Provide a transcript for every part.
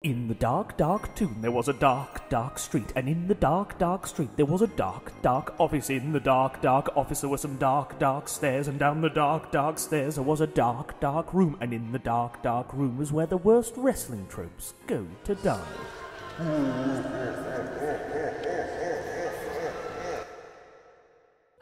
In the dark, dark tomb there was a dark, dark street, and in the dark, dark street there was a dark, dark office. In the dark, dark office there were some dark, dark stairs, and down the dark, dark stairs there was a dark, dark room, and in the dark, dark room was where the worst wrestling tropes go to die.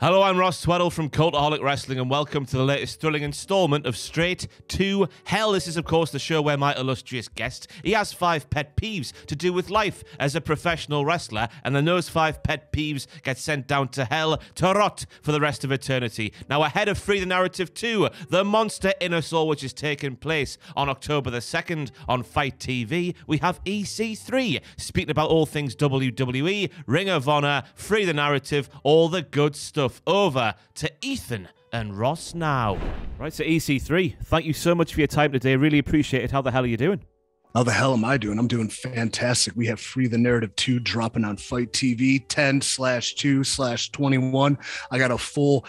Hello, I'm Ross Tweddell from Cultaholic Wrestling, and welcome to the latest thrilling installment of Straight to Hell. This is, of course, the show where my illustrious guest, he has 5 pet peeves to do with life as a professional wrestler, and then those 5 pet peeves get sent down to hell to rot for the rest of eternity. Now, ahead of Free the Narrative 2, The Monster Inner Soul, which is taking place on October the 2nd on Fight TV, we have EC3, speaking about all things WWE, Ring of Honor, Free the Narrative, all the good stuff. Over to Ethan and Ross now. Right, so EC3, thank you so much for your time today. Really appreciate it. How the hell are you doing? How the hell am I doing? I'm doing fantastic. We have Free the Narrative 2 dropping on Fight TV 10/2/21. I got a full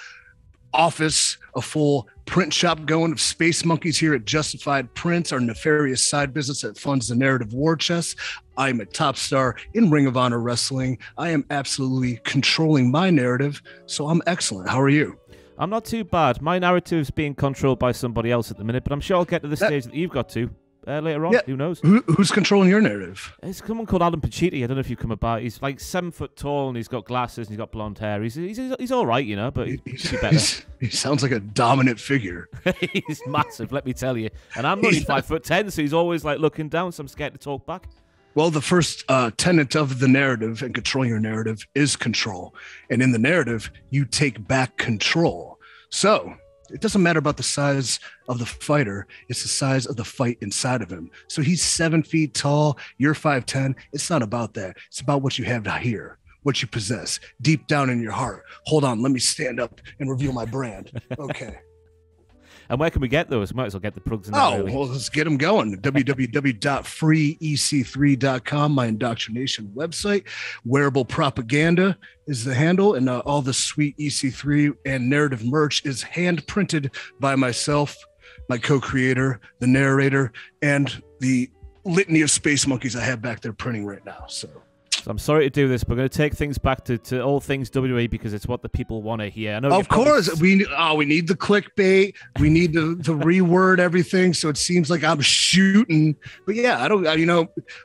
office, a full print shop going of Space Monkeys here at Justified Prints, our nefarious side business that funds the narrative war chest. I'm a top star in Ring of Honor Wrestling. I am absolutely controlling my narrative, so I'm excellent. How are you? I'm not too bad. My narrative's being controlled by somebody else at the minute, but I'm sure I'll get to the stage that you've got to later on. Yeah. Who knows? Who's controlling your narrative? It's someone called Adam Pacitti. I don't know if you've come about. He's like 7 foot tall and he's got glasses and he's got blonde hair. He's all right, you know, but he's better. He sounds like a dominant figure. He's massive, let me tell you. And I'm only 5'10", so he's always like looking down, so I'm scared to talk back. Well, the first tenet of the narrative and controlling your narrative is control. And in the narrative, you take back control. So it doesn't matter about the size of the fighter. It's the size of the fight inside of him. So he's 7 feet tall. You're 5'10". It's not about that. It's about what you have here, what you possess deep down in your heart. Hold on. Let me stand up and reveal my brand. Okay. And where can we get those? Might as well get the plugs in there. Oh, well, let's get them going. www.freeec3.com, my indoctrination website. Wearable Propaganda is the handle, and all the sweet EC3 and narrative merch is hand printed by myself, my co-creator, the narrator, and the litany of Space Monkeys I have back there printing right now. So I'm sorry to do this, but we're going to take things back to all things WWE because it's what the people want to hear. I know of course, we need the clickbait. We need to reword everything so it seems like I'm shooting. But yeah,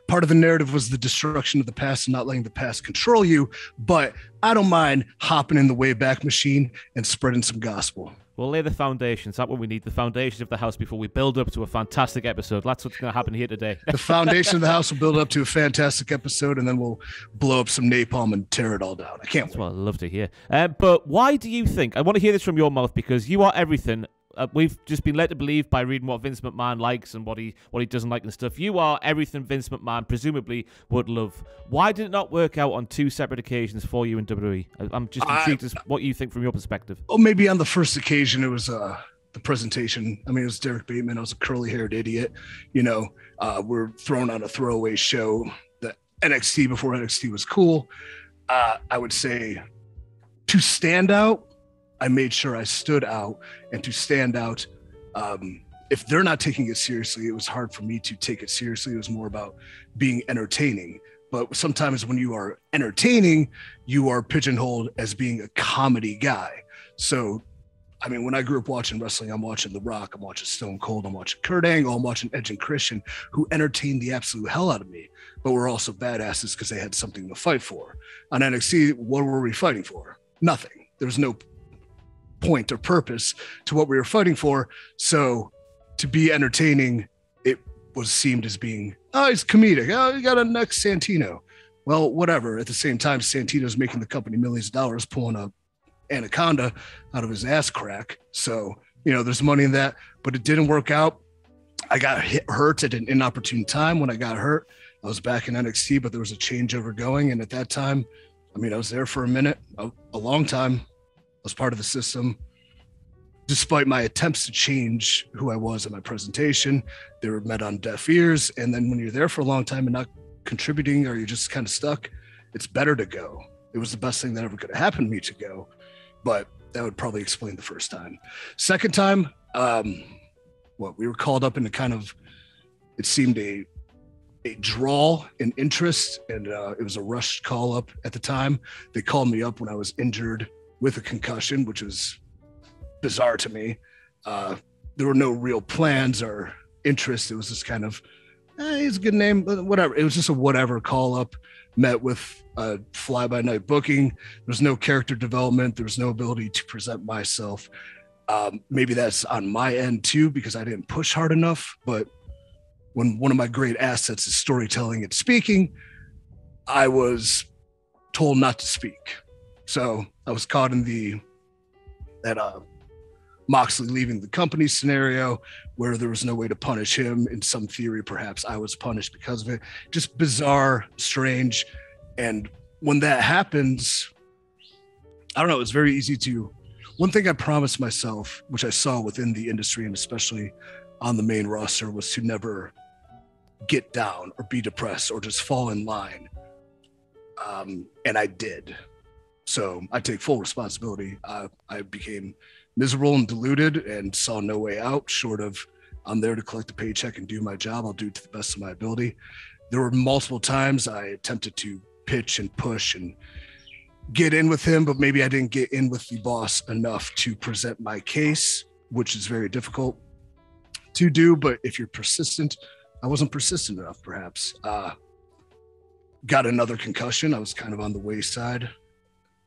part of the narrative was the destruction of the past and not letting the past control you. But I don't mind hopping in the Wayback Machine and spreading some gospel. We'll lay the foundations. That's what we need, the foundation of the house before we build up to a fantastic episode. That's what's going to happen here today. The foundation of the house will build up to a fantastic episode, and then we'll blow up some napalm and tear it all down. I can't wait. That's what I'd love to hear. But why do you think, I want to hear this from your mouth because you are everything. We've just been led to believe by reading what Vince McMahon likes and what he doesn't like and stuff. You are everything Vince McMahon presumably would love. Why did it not work out on 2 separate occasions for you in WWE? I'm just intrigued as what you think from your perspective. Oh, maybe on the first occasion it was the presentation. I mean, it was Derek Bateman. I was a curly-haired idiot. We're throwing on a throwaway show. The NXT before NXT was cool. I would say to stand out, I made sure I stood out, and to stand out, if they're not taking it seriously, it was hard for me to take it seriously. It was more about being entertaining. But sometimes when you are entertaining, you are pigeonholed as being a comedy guy. So, I mean, when I grew up watching wrestling, I'm watching The Rock, I'm watching Stone Cold, I'm watching Kurt Angle, I'm watching Edge and Christian, who entertained the absolute hell out of me, but were also badasses because they had something to fight for. On NXT, what were we fighting for? Nothing. There was no point or purpose to what we were fighting for. So to be entertaining, it was seemed as being, he's comedic. Oh, you got a next Santino. Well, whatever. At the same time, Santino's making the company millions of dollars pulling a anaconda out of his ass crack. So, there's money in that, but it didn't work out. I got hurt at an inopportune time. When I got hurt, I was back in NXT, but there was a changeover going. And at that time, I was there for a minute, a long time. I was part of the system. Despite my attempts to change who I was in my presentation, they were met on deaf ears. And then when you're there for a long time and not contributing, or you're just kind of stuck, it's better to go. It was the best thing that ever could have happened to me to go. But that would probably explain the first time. Second time, we were called up into kind of, it seemed a a draw in interest, and it was a rushed call up at the time. They called me up when I was injured with a concussion, which was bizarre to me. There were no real plans or interest. It was just kind of, he's a good name, but whatever. It was just a whatever call up, met with a fly by night booking. There was no character development. There was no ability to present myself. Maybe that's on my end too, because I didn't push hard enough. But when one of my great assets is storytelling and speaking, I was told not to speak. So I was caught in that Moxley leaving the company scenario where there was no way to punish him. In some theory, perhaps I was punished because of it. Just bizarre, strange. And when that happens, I don't know, it's very easy to, one thing I promised myself, which I saw within the industry and especially on the main roster, was to never get down or be depressed or just fall in line. And I did. So I take full responsibility. I became miserable and deluded and saw no way out short of, I'm there to collect a paycheck and do my job. I'll do it to the best of my ability. There were multiple times I attempted to pitch and push and get in with him, but maybe I didn't get in with the boss enough to present my case, which is very difficult to do. But if you're persistent, I wasn't persistent enough, perhaps. Got another concussion. I was kind of on the wayside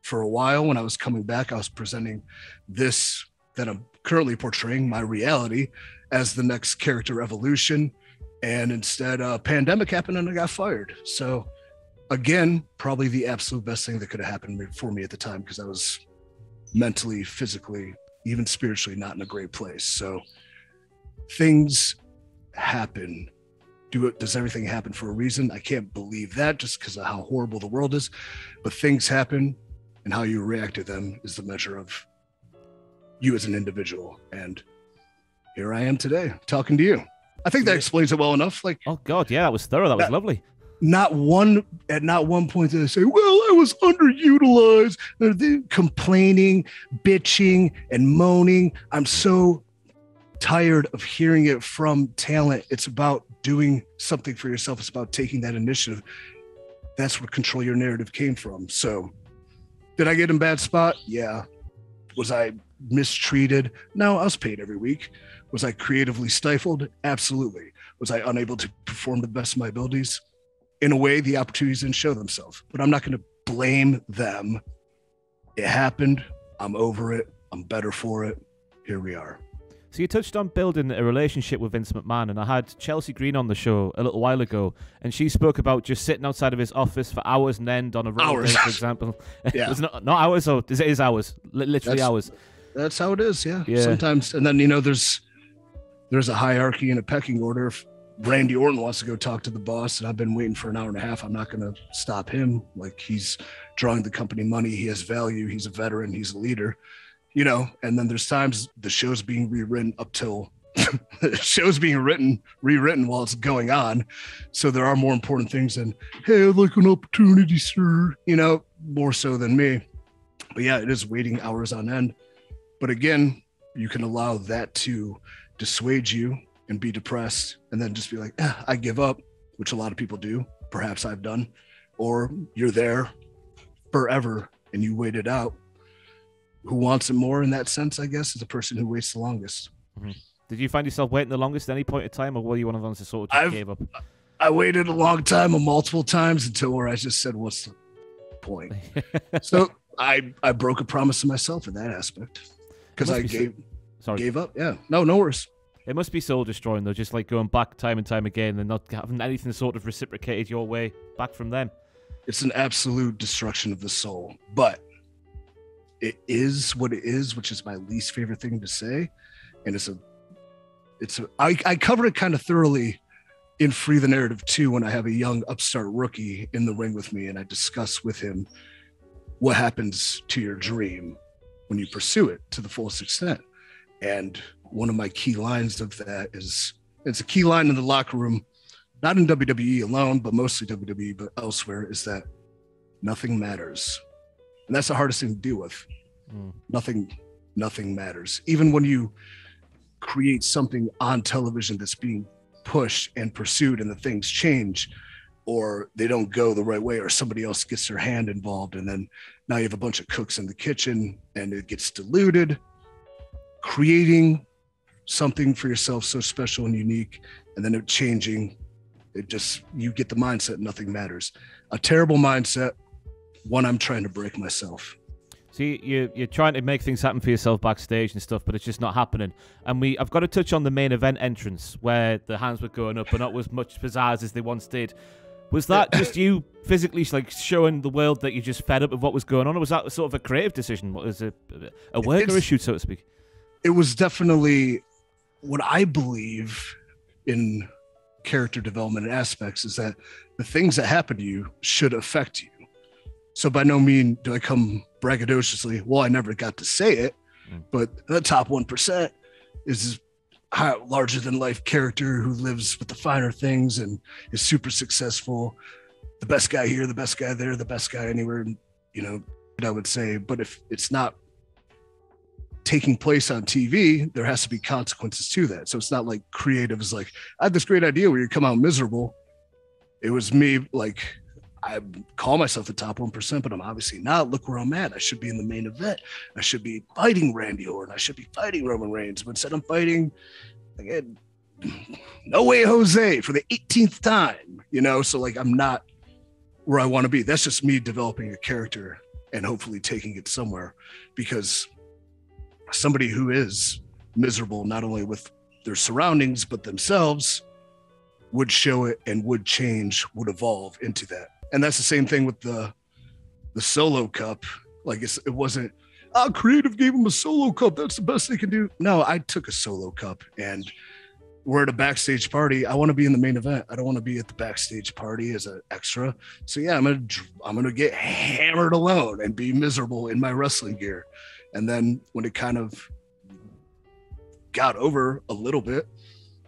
for a while. When I was coming back, I was presenting this that I'm currently portraying, my reality, as the next character evolution. And instead, a pandemic happened and I got fired. So again, probably the absolute best thing that could have happened for me at the time, because I was mentally, physically, even spiritually not in a great place. So things happen. Does everything happen for a reason? I can't believe that just because of how horrible the world is. But things happen, and how you react to them is the measure of you as an individual. And here I am today talking to you. I think that explains it well enough. Like, oh God, yeah, that was thorough. That was lovely. At not one point did I say, well, I was underutilized. They're complaining, bitching, and moaning. I'm so tired of hearing it from talent. It's about doing something for yourself. It's about taking that initiative. That's where Control Your Narrative came from. So did I get in a bad spot? Yeah. Was I mistreated? No, I was paid every week. Was I creatively stifled? Absolutely. Was I unable to perform the best of my abilities? In a way, the opportunities didn't show themselves, but I'm not going to blame them. It happened. I'm over it. I'm better for it. Here we are. So you touched on building a relationship with Vince McMahon, and I had Chelsea Green on the show a little while ago, and she spoke about just sitting outside of his office for hours and end on a road day, for example. Yeah. It's not hours, or it is hours, literally hours. That's how it is, yeah. Sometimes, and then, there's a hierarchy and a pecking order. If Randy Orton wants to go talk to the boss, and I've been waiting for an hour and a half, I'm not going to stop him. Like, he's drawing the company money. He has value. He's a veteran. He's a leader. And then there's times the show's being rewritten up till the show's being rewritten while it's going on. So there are more important things than, hey, I'd like an opportunity, sir, more so than me. But yeah, it is waiting hours on end. But again, you can allow that to dissuade you and be depressed and then just be like, I give up, which a lot of people do. Perhaps I've done, or you're there forever and you wait it out. Who wants it more in that sense, I guess, is the person who waits the longest. Mm-hmm. Did you find yourself waiting the longest at any point in time, or were you one of those that sort of just gave up? I waited a long time, multiple times, until where I just said, what's the point? So I broke a promise to myself in that aspect because I gave up. Yeah, no worries. It must be soul destroying, though, just like going back time and time again and not having anything sort of reciprocated your way back from them. It's an absolute destruction of the soul, but it is what it is, which is my least favorite thing to say. And I cover it kind of thoroughly in Free the Narrative 2 when I have a young upstart rookie in the ring with me and I discuss with him what happens to your dream when you pursue it to the fullest extent. And one of my key lines of that is, it's a key line in the locker room, not in WWE alone, but mostly WWE, but elsewhere, is that nothing matters. And that's the hardest thing to deal with. Nothing matters. Even when you create something on television that's being pushed and pursued and the things change, or they don't go the right way, or somebody else gets their hand involved, and then now you have a bunch of cooks in the kitchen and it gets diluted. Creating something for yourself so special and unique, and then it changing, it just, you get the mindset nothing matters. A terrible mindset, one I'm trying to break myself. See, you're trying to make things happen for yourself backstage and stuff, but it's just not happening. And I've got to touch on the main event entrance where the hands were going up, but not as much pizzazz as they once did. Was that just you physically like showing the world that you just fed up with what was going on, or was that sort of a creative decision? Was it a worker issue, so to speak? It was definitely what I believe in character development aspects, is that the things that happen to you should affect you. So by no means do I come braggadociously, well, I never got to say it, but the top 1% is a larger than life character who lives with the finer things and is super successful. The best guy here, the best guy there, the best guy anywhere, you know, I would say. But if it's not taking place on TV, there has to be consequences to that. So it's not like creatives like, I had this great idea where you come out miserable. It was me, like, I call myself the top 1%, but I'm obviously not. Look where I'm at. I should be in the main event. I should be fighting Randy Orton. I should be fighting Roman Reigns. But instead I'm fighting, again, No Way Jose for the 18th time, you know? So like, I'm not where I want to be. That's just me developing a character and hopefully taking it somewhere, because somebody who is miserable, not only with their surroundings, but themselves, would show it and would change, would evolve into that. And that's the same thing with the solo cup. Like it wasn't, creative gave them a solo cup, that's the best they can do. No, I took a solo cup, and we're at a backstage party. I want to be in the main event. I don't want to be at the backstage party as an extra. So yeah, I'm gonna get hammered alone and be miserable in my wrestling gear. And then when it kind of got over a little bit,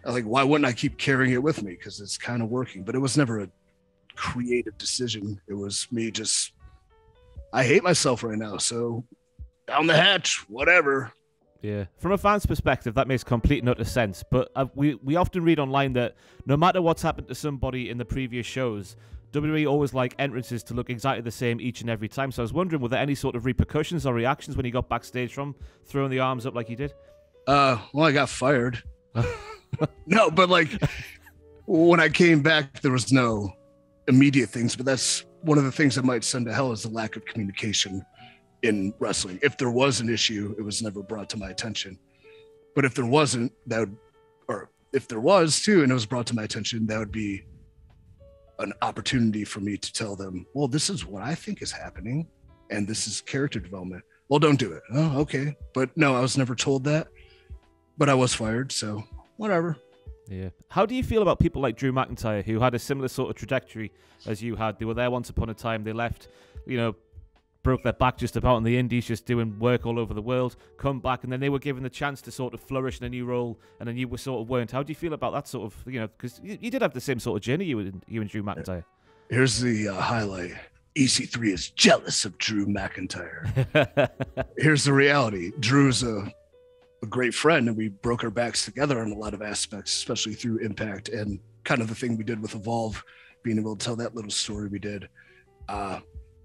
I was like, why wouldn't I keep carrying it with me? Because it's kind of working. But it was never a creative decision. It was me just, I hate myself right now. So down the hatch, whatever. Yeah. From a fan's perspective, that makes complete and utter sense. But we often read online that no matter what's happened to somebody in the previous shows, WWE always like entrances to look exactly the same each and every time. So I was wondering, were there any sort of repercussions or reactions when you got backstage from throwing the arms up like you did? Well, I got fired. No, but like when I came back, there was no immediate things. But that's one of the things that might send to hell, is the lack of communication in wrestling. If there was an issue, it was never brought to my attention. But if there wasn't, or if there was too, and it was brought to my attention, that would be an opportunity for me to tell them, well, this is what I think is happening, and this is character development. Well, don't do it. Oh, okay. But no, I was never told that, but I was fired, so whatever. Yeah. How do you feel about people like Drew McIntyre, who had a similar sort of trajectory as you had? They were there once upon a time. They left, broke their back just about in the indies, just doing work all over the world, come back, and then they were given the chance to sort of flourish in a new role, and then you were sort of weren't. How do you feel about that sort of, because you did have the same sort of journey, you and Drew McIntyre. Here's the highlight. EC3 is jealous of Drew McIntyre. Here's the reality. Drew's a great friend, and we broke our backs together on a lot of aspects, especially through Impact and kind of the thing we did with Evolve, being able to tell that little story we did.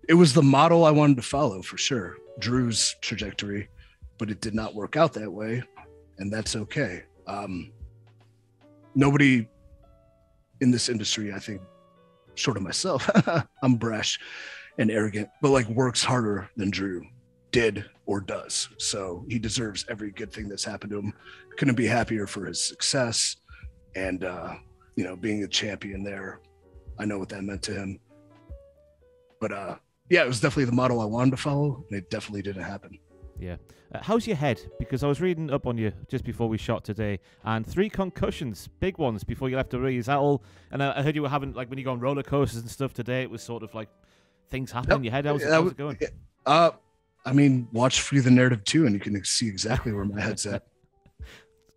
It was the model I wanted to follow for sure, Drew's trajectory, but it did not work out that way, and that's okay. Nobody in this industry, I think, short of myself, I'm brash and arrogant, but like works harder than Drew did or does. So he deserves every good thing that's happened to him. Couldn't be happier for his success, and being a champion there. I know what that meant to him. But yeah, it was definitely the model I wanted to follow, and it definitely didn't happen. Yeah. How's your head? Because I was reading up on you just before we shot today, and 3 concussions, big ones, before you left the ring. Is that all? And I heard you were having, like, when you go on roller coasters and stuff today, it was sort of like things happen in your head. How's it going? I mean, watch Free the Narrative 2, and you can see exactly where my head's at.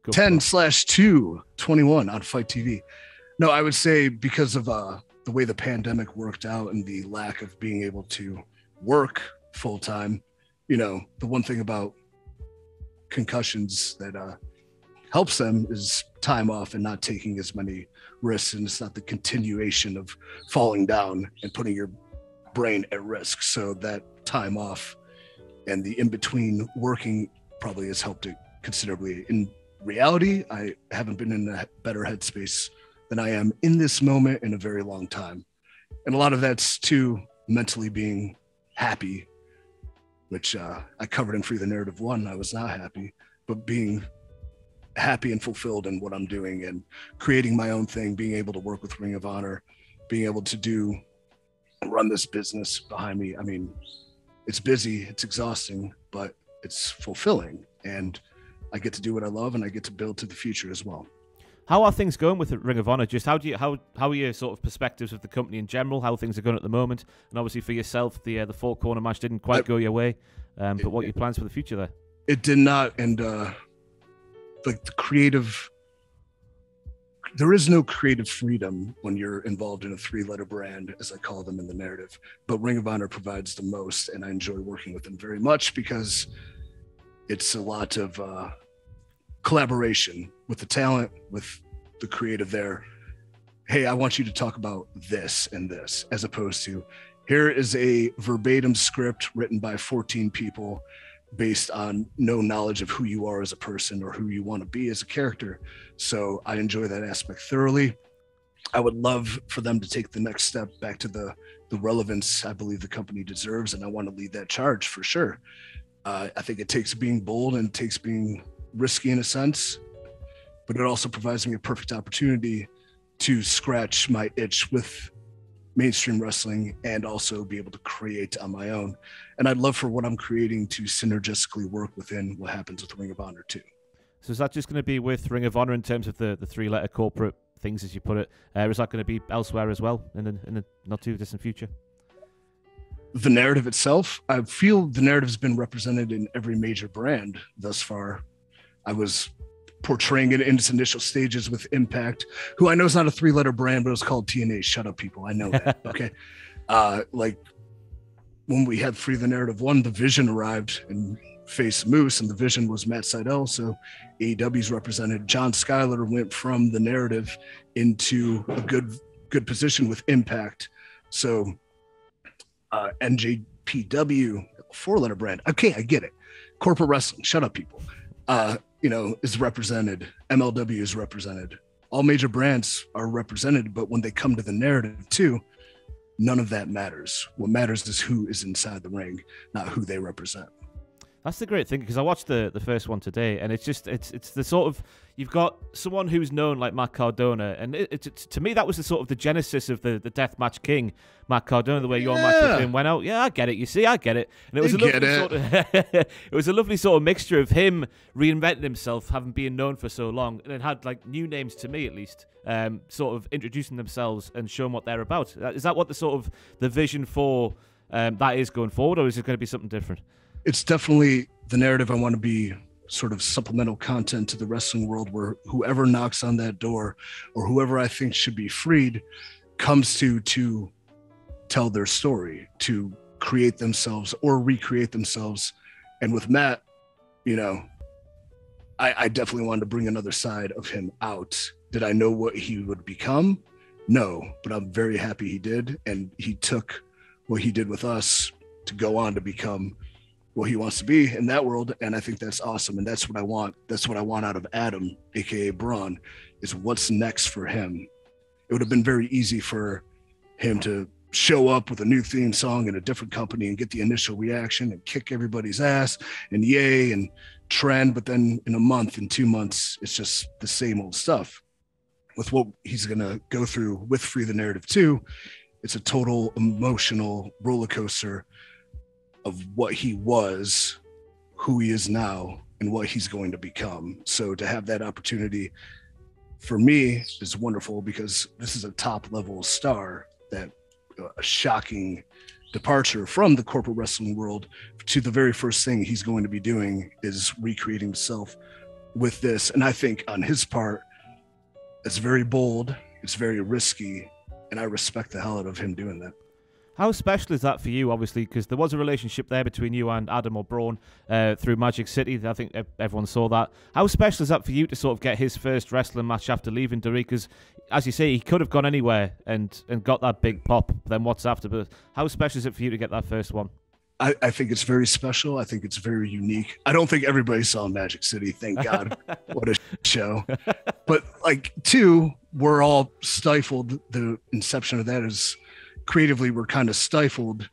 10/2/21 on Fight TV. No, I would say because of the way the pandemic worked out and the lack of being able to work full time, the one thing about concussions that helps them is time off and not taking as many risks, and it's not the continuation of falling down and putting your brain at risk. So that time off and the in-between working probably has helped it considerably. In reality, I haven't been in a better headspace than I am in this moment in a very long time. And a lot of that's too mentally being happy, which I covered in Free the Narrative 1. I was not happy, but being happy and fulfilled in what I'm doing and creating my own thing, being able to work with Ring of Honor, being able to run this business behind me. I mean, it's busy, it's exhausting, but it's fulfilling. And I get to do what I love, and I get to build to the future as well. How are things going with Ring of Honor? Just how are your sort of perspectives of the company in general? How things are going at the moment? And obviously for yourself, the Four Corner match didn't quite go your way. But what are your plans for the future there? It did not, and like the creative, there is no creative freedom when you're involved in a 3-letter brand, as I call them in the narrative. But Ring of Honor provides the most, and I enjoy working with them very much because it's a lot of collaboration with the talent, with the creative there. Hey, I want you to talk about this and this, as opposed to here is a verbatim script written by 14 people based on no knowledge of who you are as a person or who you want to be as a character. So I enjoy that aspect thoroughly. I would love for them to take the next step back to the relevance I believe the company deserves, and I want to lead that charge for sure. I think it takes being bold and it takes being risky in a sense, but it also provides me a perfect opportunity to scratch my itch with mainstream wrestling and also be able to create on my own. And I'd love for what I'm creating to synergistically work within what happens with Ring of Honor too. So is that just going to be with Ring of Honor in terms of the 3-letter corporate things, as you put it? Or is that going to be elsewhere as well in the not too distant future? The narrative itself, I feel the narrative's been represented in every major brand thus far. I was portraying it in its initial stages with Impact, who I know is not a 3-letter brand, but it was called TNA. Shut up, people. I know that. Okay. Like when we had Free the Narrative 1, the Vision arrived and faced Moose, and the Vision was Matt Sydal. So AEW's represented. John Skyler went from the narrative into a good position with Impact. So NJPW, 4-letter brand. Okay, I get it. Corporate wrestling. Shut up, people. Is represented. MLW is represented. All major brands are represented, but when they come to the narrative too, none of that matters. What matters is who is inside the ring, not who they represent. That's the great thing, because I watched the first one today, and it's the sort of, you've got someone who's known like Matt Cardona, and it's to me that was the genesis of the Deathmatch King, Matt Cardona, the way your match with him went out. Yeah, I get it. You see, I get it. And it was it was a lovely sort of mixture of him reinventing himself, having been known for so long, and it had like new names to me at least, sort of introducing themselves and showing what they're about. Is that what the vision for that is going forward, or is it going to be something different? It's definitely the narrative. I want to be sort of supplemental content to the wrestling world, where whoever knocks on that door or whoever I think should be freed comes to tell their story, to create themselves or recreate themselves. And with Matt, I definitely wanted to bring another side of him out. Did I know what he would become? No, but I'm very happy he did. And he took what he did with us to go on to become what he wants to be in that world. And I think that's awesome. And that's what I want. That's what I want out of Adam, AKA Braun, is what's next for him. It would have been very easy for him to show up with a new theme song in a different company and get the initial reaction and kick everybody's ass and yay and trend. But then in a month, in 2 months, it's just the same old stuff. With what he's going to go through with Free the Narrative 2, it's a total emotional roller coaster of what he was, who he is now, and what he's going to become. So to have that opportunity for me is wonderful, because this is a top level star, that a shocking departure from the corporate wrestling world to the very first thing he's going to be doing is recreating himself with this. And I think on his part, it's very bold, it's very risky, and I respect the hell out of him doing that. How special is that for you, obviously, because there was a relationship there between you and Adam or Braun through Magic City. I think everyone saw that. How special is that for you to sort of get his first wrestling match after leaving WWE? Because, as you say, he could have gone anywhere and got that big pop, then what's after? But how special is it for you to get that first one? I think it's very special. I think it's very unique. I don't think everybody saw Magic City. Thank God. What a show. But, like, two, we're all stifled. The inception of that is... creatively we're kind of stifled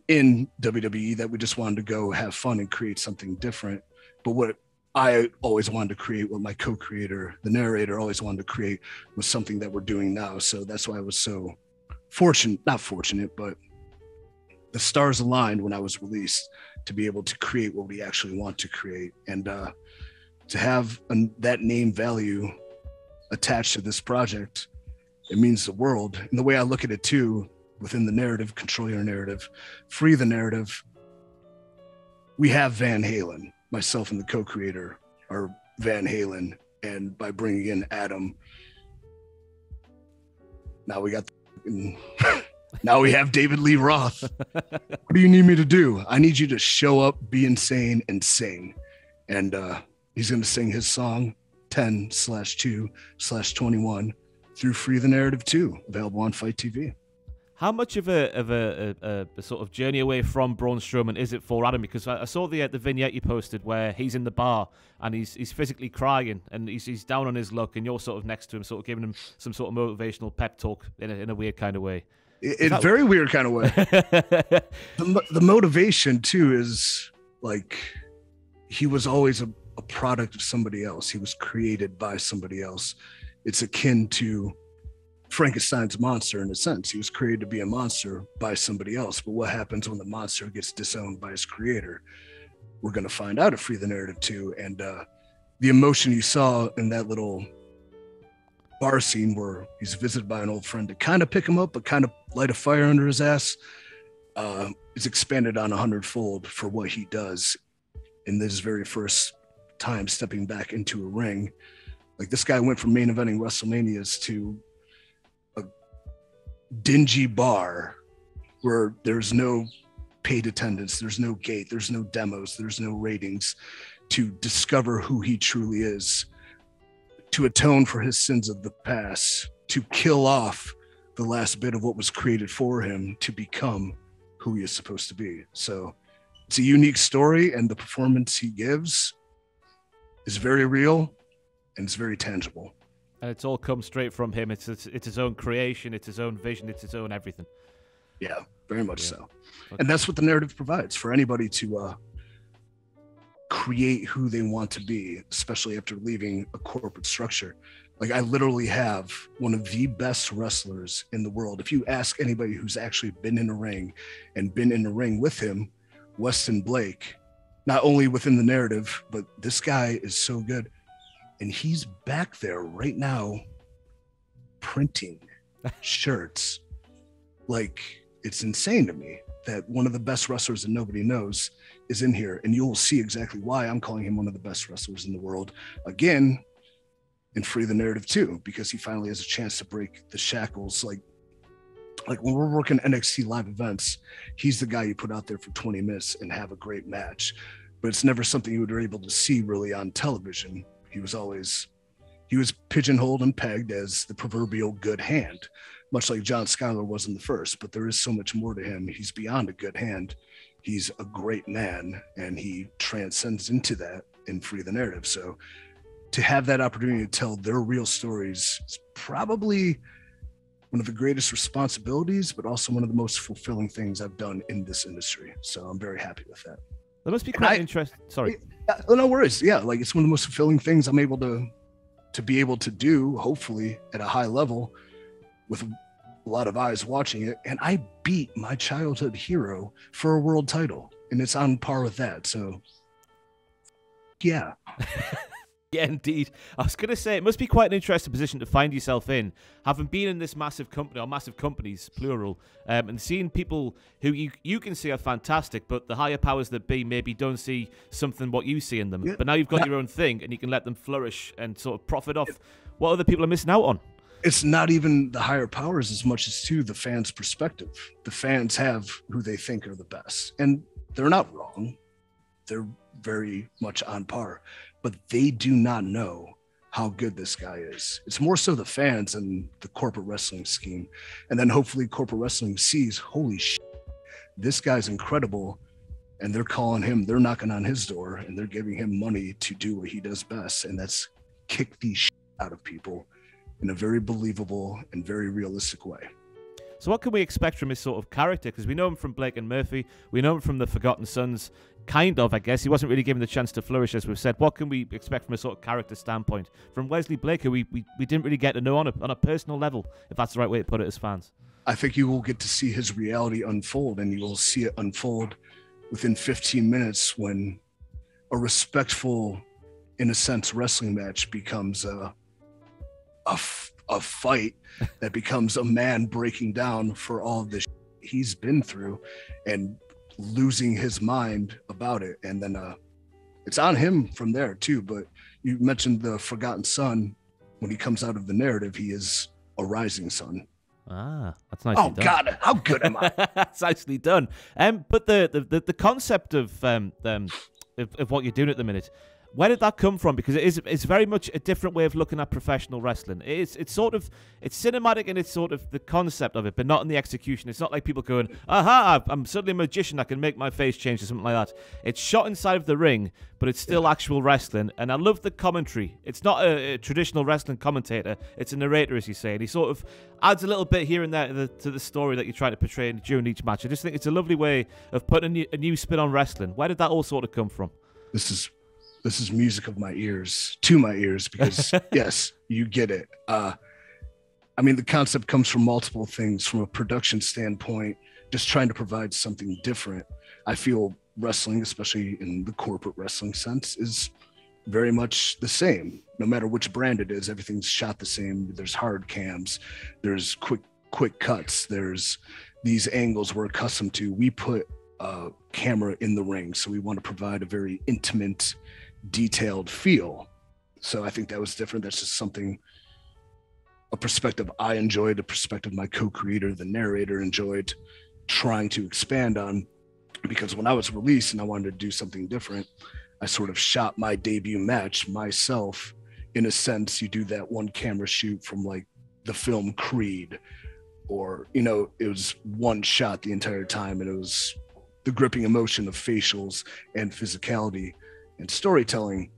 in WWE, that we just wanted to go have fun and create something different. But what I always wanted to create, what my co-creator, the narrator, always wanted to create, was something that we're doing now. So that's why I was so not fortunate, but the stars aligned when I was released to be able to create what we actually want to create. And to have that name value attached to this project, it means the world. And the way I look at it too, within the narrative, control your narrative, free the narrative. We have Van Halen, myself and the co-creator are Van Halen. And by bringing in Adam, now we got, now we have David Lee Roth. What do you need me to do? I need you to show up, be insane, and sing. And he's going to sing his song 10/2/21 through Free the Narrative 2, available on Fight TV. How much of a sort of journey away from Braun Strowman is it for Adam? Because I saw the vignette you posted where he's in the bar and he's physically crying and he's down on his luck, and you're sort of next to him, sort of giving him some sort of motivational pep talk in a weird kind of way. In a very weird kind of way. The motivation too is like, he was always a product of somebody else. He was created by somebody else. It's akin to Frankenstein's monster in a sense. He was created to be a monster by somebody else. But what happens when the monster gets disowned by his creator? We're going to find out at Free the Narrative 2. And the emotion you saw in that little bar scene where he's visited by an old friend to kind of pick him up, but kind of light a fire under his ass, is expanded on 100-fold for what he does in this very first time stepping back into a ring. Like, this guy went from main eventing WrestleManias to a dingy bar where there's no paid attendance, there's no gate, there's no demos, there's no ratings, to discover who he truly is, to atone for his sins of the past, to kill off the last bit of what was created for him to become who he is supposed to be. So it's a unique story, and the performance he gives is very real. And it's very tangible. And it's all come straight from him. It's his own creation. It's his own vision. It's his own everything. Yeah, very much so. Okay. And that's what the narrative provides for anybody to create who they want to be, especially after leaving a corporate structure. Like, I literally have one of the best wrestlers in the world. If you ask anybody who's actually been in a ring and been in a ring with him, Weston Blake, not only within the narrative, but this guy is so good. And he's back there right now printing shirts. Like, it's insane to me that one of the best wrestlers that nobody knows is in here. And you'll see exactly why I'm calling him one of the best wrestlers in the world. Again, in Free the Narrative 2, because he finally has a chance to break the shackles. Like when we're working NXT live events, he's the guy you put out there for 20 minutes and have a great match. But it's never something you were able to see really on television. He was pigeonholed and pegged as the proverbial good hand, much like John Skyler was in the first, but there is so much more to him. He's beyond a good hand. He's a great man, and he transcends into that in Free the Narrative. So to have that opportunity to tell their real stories is probably one of the greatest responsibilities, but also one of the most fulfilling things I've done in this industry. So I'm very happy with that. That must be quite interesting. Sorry. No worries. Yeah, like, it's one of the most fulfilling things I'm able to be able to do, hopefully at a high level with a lot of eyes watching it. And I beat my childhood hero for a world title, and it's on par with that. So yeah. Yeah, indeed. I was going to say, it must be quite an interesting position to find yourself in, having been in this massive company, or massive companies, plural, and seeing people who you can see are fantastic, but the higher powers that be maybe don't see something what you see in them. Yeah. But now you've got your own thing, and you can let them flourish and sort of profit off what other people are missing out on. it's not even the higher powers as much as to the fans' perspective. The fans have who they think are the best, and they're not wrong. They're very much on par, but they do not know how good this guy is. It's more so the fans and the corporate wrestling scheme. And then hopefully corporate wrestling sees, holy shit, this guy's incredible. And they're calling him, they're knocking on his door, and they're giving him money to do what he does best. And that's kick the shit out of people in a very believable and very realistic way. So what can we expect from his sort of character? Because we know him from Blake and Murphy. We know him from the Forgotten Sons. Kind of, I guess. He wasn't really given the chance to flourish, as we've said. What can we expect from a sort of character standpoint from Wesley Blake, who we didn't really get to know on a personal level, if that's the right way to put it as fans? I think you will get to see his reality unfold, and you will see it unfold within 15 minutes when a respectful, in a sense, wrestling match becomes a fight that becomes a man breaking down for all of this he's been through and losing his mind about it. And then it's on him from there too. But you mentioned the Forgotten Son. When he comes out of the narrative, he is a rising sun. Ah, that's nicely done. Oh God, how good am I? That's nicely done. But the concept of what you're doing at the minute, where did that come from? Because it's very much a different way of looking at professional wrestling. It's cinematic and it's sort of the concept of it, but not in the execution. It's not like people going, aha, I'm suddenly a magician, I can make my face change or something like that. It's shot inside of the ring, but it's still actual wrestling. And I love the commentary. It's not a traditional wrestling commentator. It's a narrator, as you say. And he sort of adds a little bit here and there to the story that you're trying to portray during each match. I just think it's a lovely way of putting a new spin on wrestling. Where did that all sort of come from? This is music of my ears, to my ears, because yes, you get it. I mean, the concept comes from multiple things. From a production standpoint, just trying to provide something different. I feel wrestling, especially in the corporate wrestling sense, is very much the same. No matter which brand it is, everything's shot the same. There's hard cams, there's quick cuts, there's these angles we're accustomed to. We put a camera in the ring, so we want to provide a very intimate, detailed feel. So I think that was different. That's just something, a perspective I enjoyed, a perspective my co-creator, the narrator, enjoyed trying to expand on. Because when I was released and I wanted to do something different, I sort of shot my debut match myself. In a sense, you do that one camera shoot from like the film Creed, or, you know, it was one shot the entire time, and it was the gripping emotion of facials and physicality and storytelling.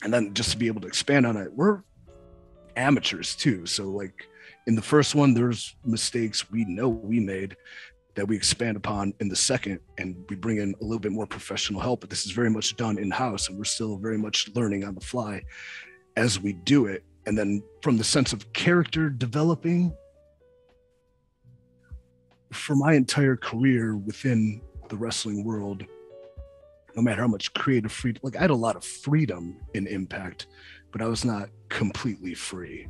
And then just to be able to expand on it, we're amateurs too. So like in the first one, there's mistakes we know we made that we expand upon in the second, and we bring in a little bit more professional help. But this is very much done in-house, and we're still very much learning on the fly as we do it. And then from the sense of character developing, for my entire career within the wrestling world, no matter how much creative freedom, like I had a lot of freedom in Impact, but I was not completely free.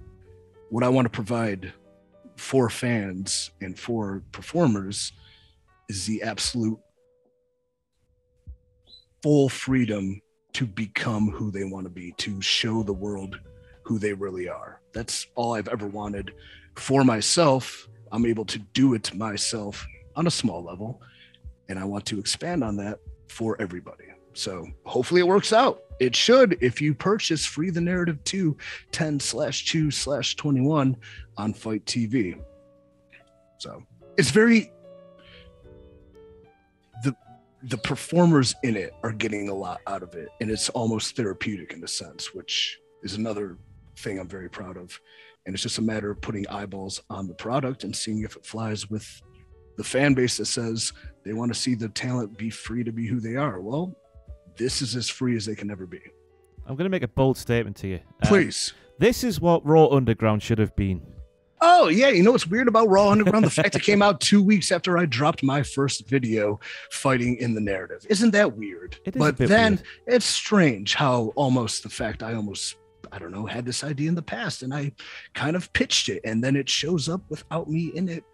What I want to provide for fans and for performers is the absolute full freedom to become who they want to be, to show the world who they really are. That's all I've ever wanted for myself. I'm able to do it myself on a small level, and I want to expand on that for everybody. So hopefully it works out. It should, if you purchase Free the Narrative 2 10/2/21 on Fight TV. So it's very, the performers in it are getting a lot out of it, and it's almost therapeutic in a sense, which is another thing I'm very proud of. And it's just a matter of putting eyeballs on the product and seeing if it flies with the fan base that says they want to see the talent be free to be who they are. Well, this is as free as they can ever be. I'm going to make a bold statement to you. Please. This is what Raw Underground should have been. Oh, yeah. You know what's weird about Raw Underground? The fact it came out 2 weeks after I dropped my first video fighting in the narrative. Isn't that weird? It is but a bit then weird. It's strange how almost the fact I don't know, had this idea in the past and I kind of pitched it, and then it shows up without me in it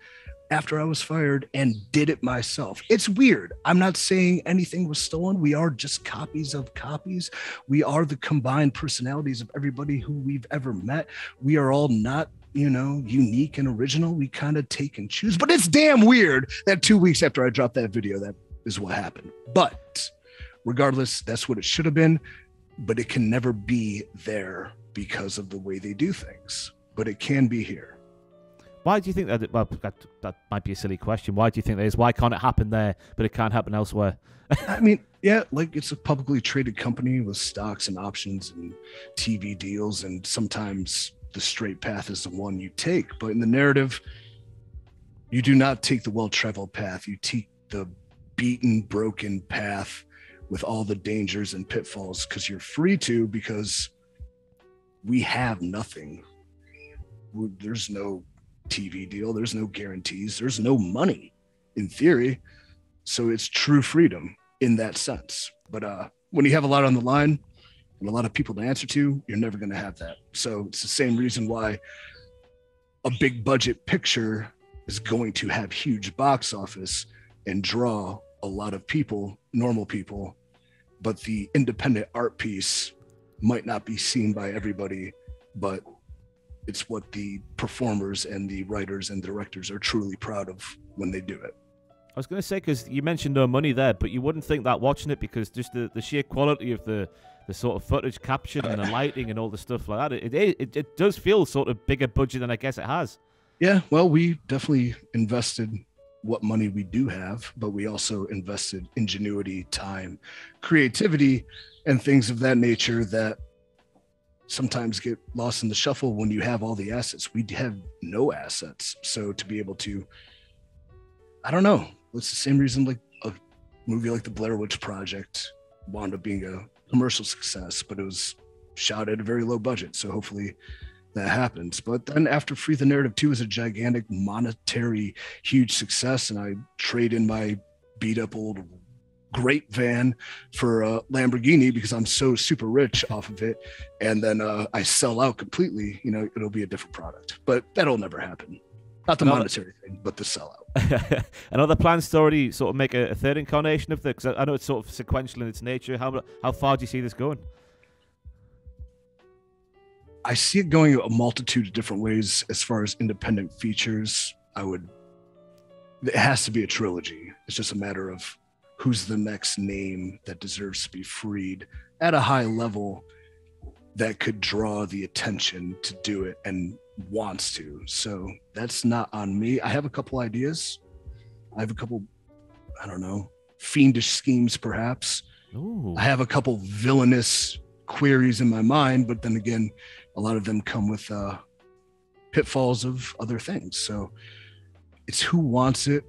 after I was fired and did it myself. It's weird. I'm not saying anything was stolen. We are just copies of copies. We are the combined personalities of everybody who we've ever met. We are all not unique and original, we kind of take and choose. But it's damn weird that 2 weeks after I dropped that video, that is what happened. But regardless, that's what it should have been. But it can never be there because of the way they do things. But it can be here. Why do you think that? Well, that might be a silly question. Why do you think that is? Why can't it happen there, but it can't happen elsewhere? I mean, yeah, like it's a publicly traded company with stocks and options and TV deals, and sometimes the straight path is the one you take. But in the narrative, you do not take the well-traveled path. You take the beaten, broken path with all the dangers and pitfalls because you're free to, because we have nothing. There's no TV deal. There's no guarantees. There's no money in theory. So it's true freedom in that sense. But when you have a lot on the line and a lot of people to answer to, you're never going to have that. So it's the same reason why a big budget picture is going to have huge box office and draw a lot of people, normal people, but the independent art piece might not be seen by everybody, but it's what the performers and the writers and directors are truly proud of when they do it. I was going to say, because you mentioned no money there, but you wouldn't think that watching it, because just the sheer quality of the sort of footage captured and the lighting and all the stuff like that, it does feel sort of bigger budget than I guess it has. Yeah, well, we definitely invested what money we do have, but we also invested ingenuity, time, creativity, and things of that nature that sometimes get lost in the shuffle when you have all the assets. We have no assets. So to be able to, I don't know, it's the same reason like a movie like the Blair Witch Project wound up being a commercial success, but it was shot at a very low budget. So hopefully that happens. But then after Free the Narrative 2 is a gigantic monetary, huge success, and I trade in my beat up old great van for a Lamborghini because I'm so super rich off of it, and then I sell out completely, it'll be a different product. But that'll never happen. Not the monetary thing, but the sellout. And are there plans to already sort of make a third incarnation of this? Because I know it's sort of sequential in its nature. How far do you see this going? I see it going a multitude of different ways as far as independent features. It has to be a trilogy. It's just a matter of who's the next name that deserves to be freed at a high level that could draw the attention to do it and wants to. So that's not on me. I have a couple ideas. I have a couple, I don't know, fiendish schemes perhaps. Ooh. I have a couple villainous queries in my mind, but then again, a lot of them come with pitfalls of other things. So it's who wants it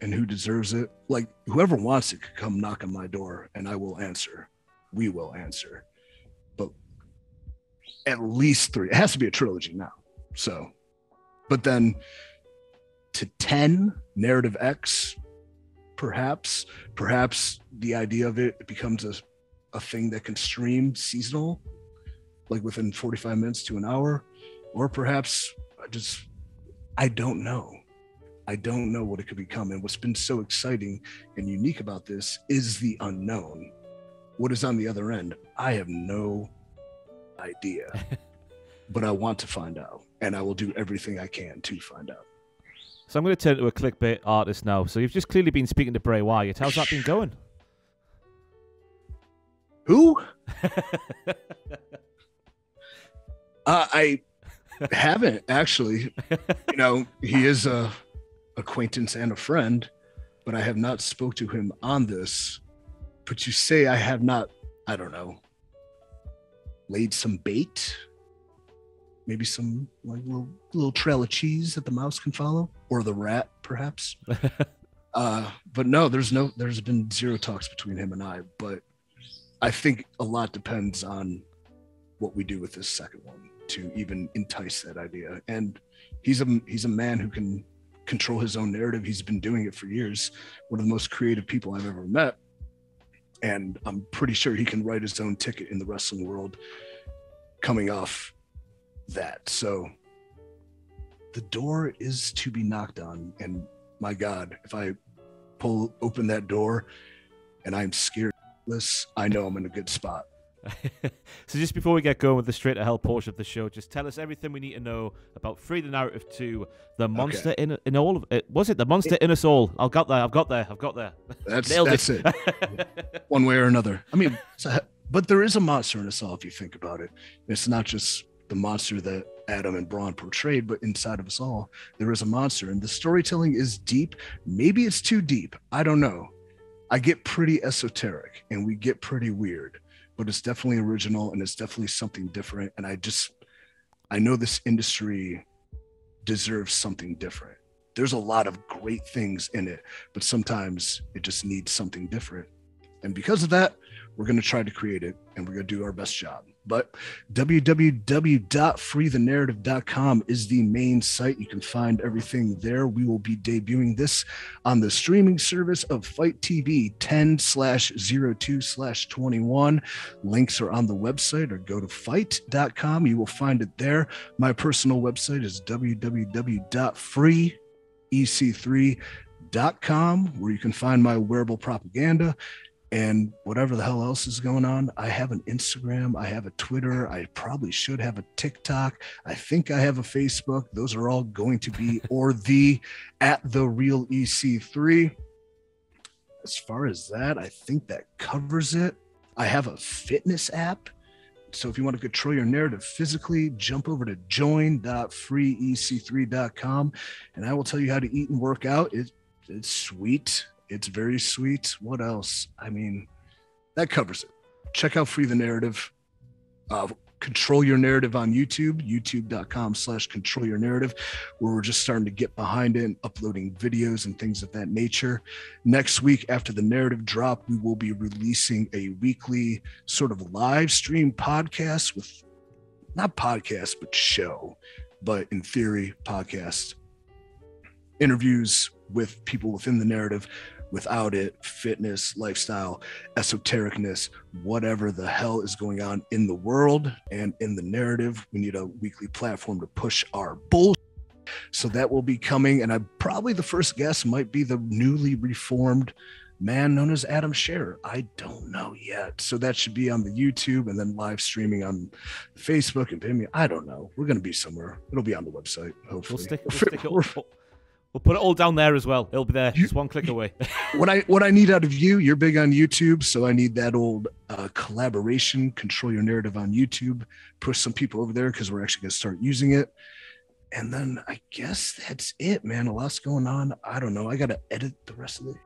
and who deserves it. Like whoever wants it could come knock on my door and I will answer. We will answer. But at least 3. It has to be a trilogy now. So, but then to 10, Narrative X, perhaps the idea of it becomes a thing that can stream seasonal, like within 45 minutes to an hour, or perhaps I don't know. I don't know what it could become. And what's been so exciting and unique about this is the unknown. What is on the other end? I have no idea, but I want to find out, and I will do everything I can to find out. So I'm going to turn to a clickbait artist now. So you've just clearly been speaking to Bray Wyatt. How's that been going? Who? I haven't actually. He is a acquaintance and a friend, but I have not spoke to him on this. But you say I have not, I don't know, laid some bait, maybe some like little trail of cheese that the mouse can follow, or the rat perhaps. But no, there's been zero talks between him and I, but I think a lot depends on what we do with this second one to even entice that idea. And he's a man who can control his own narrative. He's been doing it for years. One of the most creative people I've ever met. And I'm pretty sure he can write his own ticket in the wrestling world coming off that. So the door is to be knocked on. And my God, if I pull open that door and I'm scared, I know I'm in a good spot. So just before we get going with the Straight to Hell portion of the show, just tell us everything we need to know about Free the Narrative 2, the monster in all of it. Was it the monster in us all? I've got there. That's it. One way or another. I mean, but there is a monster in us all if you think about it. It's not just the monster that Adam and Braun portrayed, but inside of us all, there is a monster. And the storytelling is deep. Maybe it's too deep. I don't know. I get pretty esoteric and we get pretty weird, but it's definitely original and it's definitely something different. And I know this industry deserves something different. There's a lot of great things in it, but sometimes it just needs something different. And because of that, we're going to try to create it and we're going to do our best job. But www.freethenarrative.com is the main site. You can find everything there. We will be debuting this on the streaming service of Fight TV 10/02/21. Links are on the website, or go to fight.com. You will find it there. My personal website is www.freeec3.com, where you can find my wearable propaganda and whatever the hell else is going on. I have an Instagram, I have a Twitter, I probably should have a TikTok, I think I have a Facebook. Those are all going to be or the real EC3. As far as that, I think that covers it. I have a fitness app, so if you want to control your narrative physically, jump over to join.freeec3.com and I will tell you how to eat and work out. It's sweet. It's very sweet. What else? I mean, that covers it. Check out Free the Narrative. Control Your Narrative on YouTube, youtube.com/control your narrative, where we're just starting to get behind it and uploading videos and things of that nature. Next week, after the narrative drop, we will be releasing a weekly sort of live stream podcast with, not podcast, but show, but in theory, podcast interviews with people within the narrative, without it, fitness, lifestyle, esotericness, whatever the hell is going on in the world and in the narrative. We need a weekly platform to push our bullshit. So that will be coming. And probably the first guest might be the newly reformed man known as Adam Scherer. I don't know yet. So that should be on the YouTube and then live streaming on Facebook and Vimeo. I don't know. We're going to be somewhere. It'll be on the website, hopefully. We'll put it all down there as well. It'll be there, just one click away. What I need out of you, you're big on YouTube, so I need that old collaboration, Control Your Narrative on YouTube, push some people over there because we're actually going to start using it. And then I guess that's it, man. A lot's going on. I don't know. I got to edit the rest of it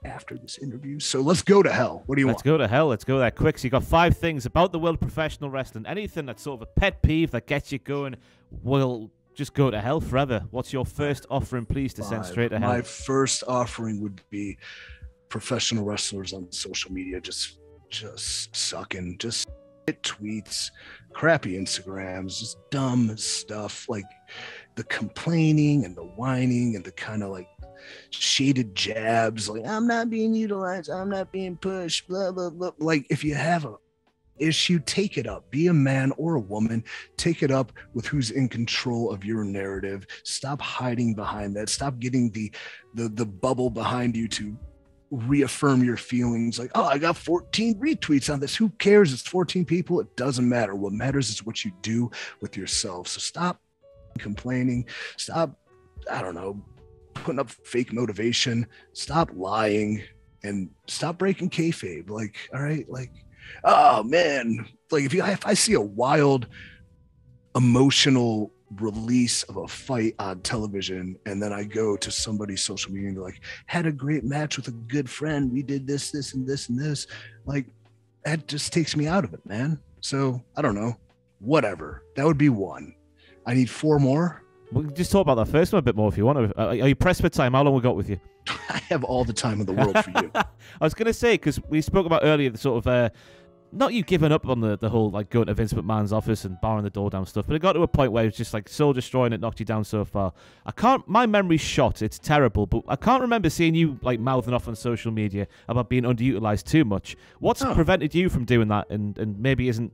after this interview. So let's go to hell. What do you want? Let's go to hell. Let's go there quick. So you got 5 things about the world of professional wrestling. Anything that's sort of a pet peeve that gets you going will just go to hell forever. What's your first offering, please, to send straight to hell? My first offering would be professional wrestlers on social media just sucking, just tweets, crappy Instagrams, just dumb stuff, like the complaining and the whining and the kind of like shaded jabs, like I'm not being utilized, I'm not being pushed, blah blah blah. Like, if you have a issue, take it up. Be a man or a woman, take it up with who's in control of your narrative. Stop hiding behind that. Stop getting the bubble behind you to reaffirm your feelings, like, oh, I got 14 retweets on this. Who cares? It's 14 people. It doesn't matter. What matters is what you do with yourself. So stop complaining. Stop, I don't know, putting up fake motivation. Stop lying and stop breaking kayfabe. Like, all right, like, oh man, like if I see a wild emotional release of a fight on television and then I go to somebody's social media and they're like, had a great match with a good friend, we did this and this, like, that just takes me out of it, man. So I don't know, whatever. That would be one. I need 4 more. We can just talk about that first one a bit more if you want to. Are you pressed for time? How long we got with you? I have all the time in the world for you. I was going to say, because we spoke about earlier the sort of not you giving up on the whole like going to Vince McMahon's office and barring the door down stuff, but it got to a point where it was just like soul destroying. It knocked you down so far. My memory's shot. It's terrible, but I can't remember seeing you like mouthing off on social media about being underutilized too much. What's prevented you from doing that and maybe isn't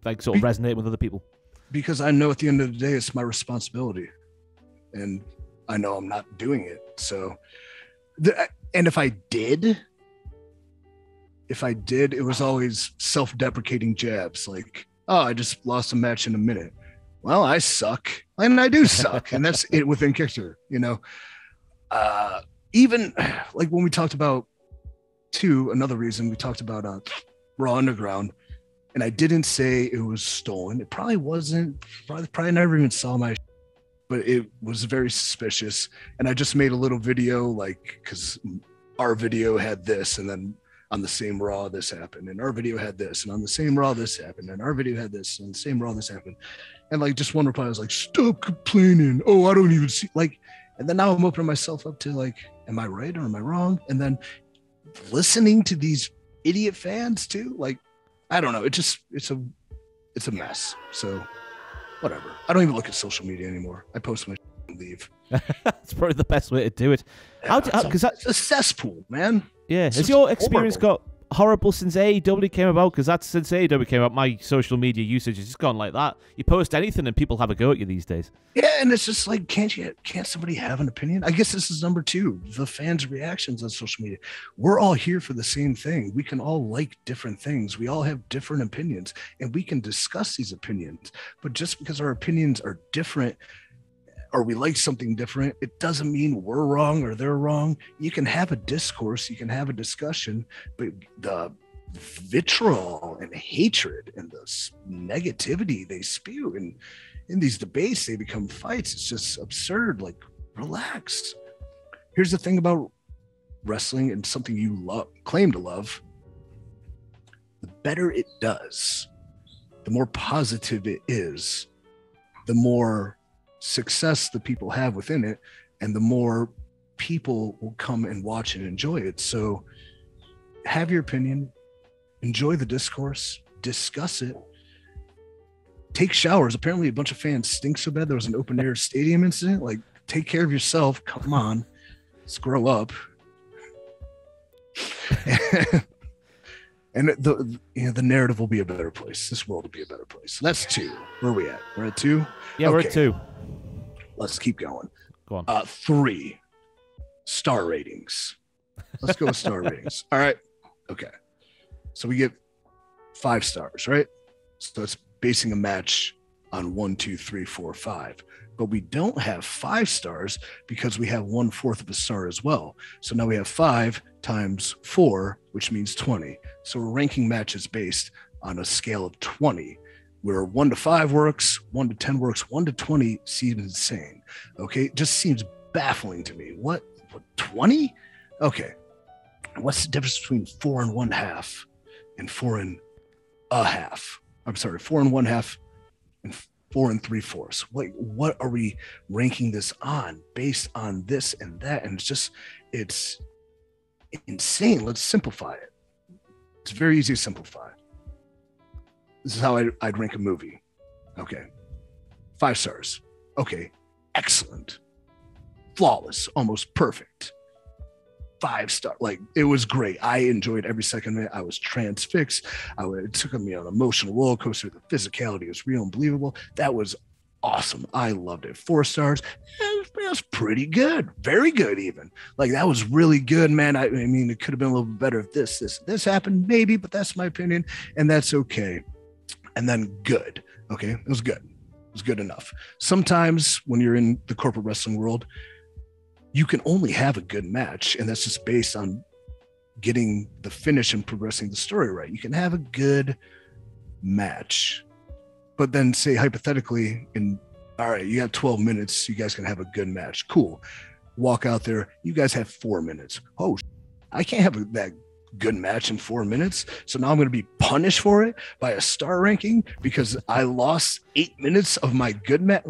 like sort of resonating with other people? Because I know at the end of the day, it's my responsibility and I know I'm not doing it. So, and if I did, if I did, it was always self-deprecating jabs like, oh, I just lost a match in a minute. Well, I suck, and I do suck, and that's it within character, you know. Even like when we talked about another reason we talked about Raw Underground, and I didn't say it was stolen. It probably wasn't. Probably never even saw my, but it was very suspicious. And I just made a little video, like, because our video had this, and then on the same Raw this happened, and our video had this, and on the same Raw this happened, and our video had this, and on the same Raw this happened, and like just one reply was like, "Stop complaining." Oh, I don't even see, like, and then now I'm opening myself up to like, am I right or am I wrong? And then listening to these idiot fans too, like, I don't know. It's a mess. So whatever. I don't even look at social media anymore. I post my and leave. That's probably the best way to do it. Yeah, because it's a cesspool, man. Yeah. It's Has your experience horrible. got horrible since AEW came about? Because that's since AEW came out, my social media usage has just gone like that. You post anything and people have a go at you these days. Yeah, and it's just like, can't somebody have an opinion? I guess this is number 2, the fans' reactions on social media. We're all here for the same thing. We can all like different things. We all have different opinions, and we can discuss these opinions. But just because our opinions are different, or we like something different, it doesn't mean we're wrong or they're wrong. You can have a discourse, you can have a discussion, but the vitriol and hatred and the negativity they spew and in these debates, they become fights. It's just absurd. Like, relax. Here's the thing about wrestling and something you claim to love. The better it does, the more positive it is, the more success the people have within it, and the more people will come and watch and enjoy it. So have your opinion, enjoy the discourse, discuss it, take showers. Apparently a bunch of fans stink so bad there was an open air stadium incident. Like, take care of yourself. Come on, let's grow up. And the narrative will be a better place. This world will be a better place. So that's 2. Where are we at? We're at 2? Yeah, okay. We're at 2. Let's keep going. Go on. 3, star ratings. Let's go with star ratings. All right. Okay. So we get 5 stars, right? So it's basing a match on 1, 2, 3, 4, 5. But we don't have 5 stars because we have 1/4 of a star as well. So now we have 5 times 4, which means 20. So we're ranking matches based on a scale of 20, where 1 to 5 works, 1 to 10 works, 1 to 20 seems insane. Okay, it just seems baffling to me. What 20? Okay, what's the difference between 4 and 1/2 and 4 and a half? I'm sorry, 4 and 1/2 and 4 and 3/4. What are we ranking this on based on this and that? And it's insane. Let's simplify it. It's very easy to simplify. This is how I'd rank a movie. Okay. 5 stars. Okay. Excellent. Flawless. Almost perfect. 5 star. Like, it was great. I enjoyed every second of it. I was transfixed. It took me on an emotional roller coaster. The physicality was real and believable. That was awesome. I loved it. 4 stars. That was pretty good. Very good even. Like, that was really good, man. I mean, it could have been a little bit better if this happened, maybe, but that's my opinion, and that's okay. And then good. Okay. It was good. It was good enough. Sometimes when you're in the corporate wrestling world, you can only have a good match, and that's just based on getting the finish and progressing the story right. You can have a good match, but then say hypothetically, all right, you have 12 minutes, you guys can have a good match. Cool. Walk out there, you guys have 4 minutes. Oh, I can't have that good match in 4 minutes. So now I'm going to be punished for it by a star ranking because I lost 8 minutes of my good match.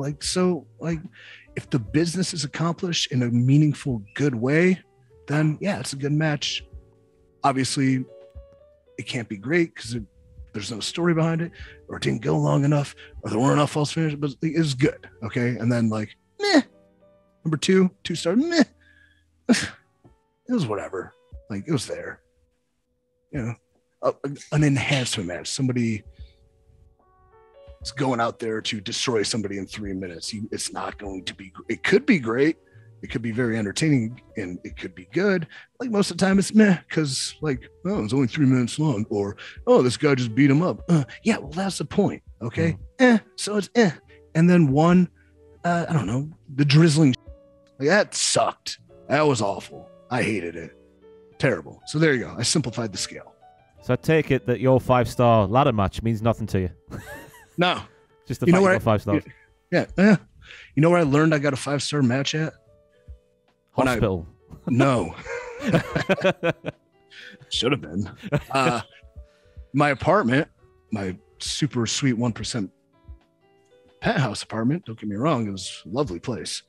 If the business is accomplished in a meaningful, good way, then yeah, it's a good match. Obviously, it can't be great because there's no story behind it, or it didn't go long enough, or there weren't enough false finishes, but it was good. Okay. And then meh. Number 2 star, meh. It was whatever. Like, it was there. You know, an enhancement match. Somebody is going out there to destroy somebody in 3 minutes. It's not going to be. It could be great. It could be very entertaining and it could be good. Like most of the time it's meh, because like, oh, it's only 3 minutes long, or oh, this guy just beat him up. Yeah, well, that's the point. Okay. So it's and then one, I don't know, the drizzling, like that sucked. That was awful. I hated it. Terrible. So there you go. I simplified the scale. So I take it that your 5-star ladder match means nothing to you. No. Just the fact you got 5 stars. Yeah. You know where I learned I got a 5-star match at? Hospital. No. Should have been. My apartment, my super sweet 1% penthouse apartment, don't get me wrong, it was a lovely place.